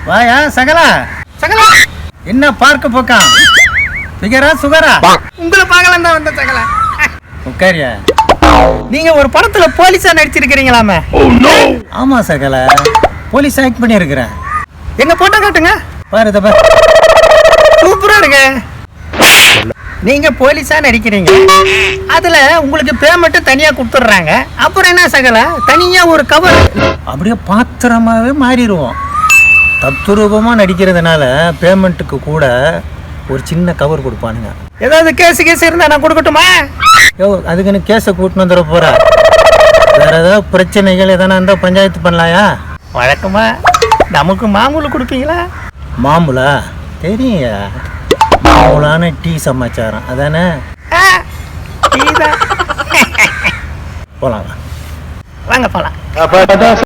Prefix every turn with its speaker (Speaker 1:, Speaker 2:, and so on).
Speaker 1: வாயா சகலா. சகலா என்ன பார்க்க போக்கான்? பிகரா சுகரா?
Speaker 2: உங்களை பார்க்கலாம் தான் வந்த சகலா.
Speaker 1: உட்காரியா.
Speaker 2: நீங்க ஒரு படத்துல போலீஸா நடிச்சிருக்கிறீங்களாமே?
Speaker 1: ஆமா சகலா, போலீஸ் ஆக்ட் பண்ணியிருக்கிறேன்.
Speaker 2: எங்க போட்டோ காட்டுங்க.
Speaker 1: பாரு தப்பா,
Speaker 2: சூப்பரா இருக்கு. நீங்க போலீஸா நடிக்கிறீங்க, அதுல உங்களுக்கு பேமெண்ட் தனியா கொடுத்துட்றாங்க. அப்புறம் என்ன சகலா, தனியா ஒரு கவர்
Speaker 1: அப்படியே பாத்திரமாவே மாறிடுவோம். தத்துரூபமாக நடிக்கிறதுனால பேமெண்ட்டுக்கு கூட ஒரு சின்ன கவர் கொடுப்பானுங்க.
Speaker 2: ஏதாவது கேஸ் இருந்தா நான் கொடுக்கட்டுமா?
Speaker 1: யோ, அதுக்குன்னு கேஸை கூட்டின்னு வந்துட போற. வேற ஏதாவது பிரச்சனைகள் எதனா இருந்தால் பஞ்சாயத்து பண்ணலாயா?
Speaker 2: வழக்கமா நமக்கு மாமூல் கொடுப்பீங்களா?
Speaker 1: மாமூலா தெரியும், மாமூலான டீ சமாச்சாரம் அதானே.
Speaker 2: டீ தான்.
Speaker 1: போலாம்
Speaker 2: வாங்க போலாம்.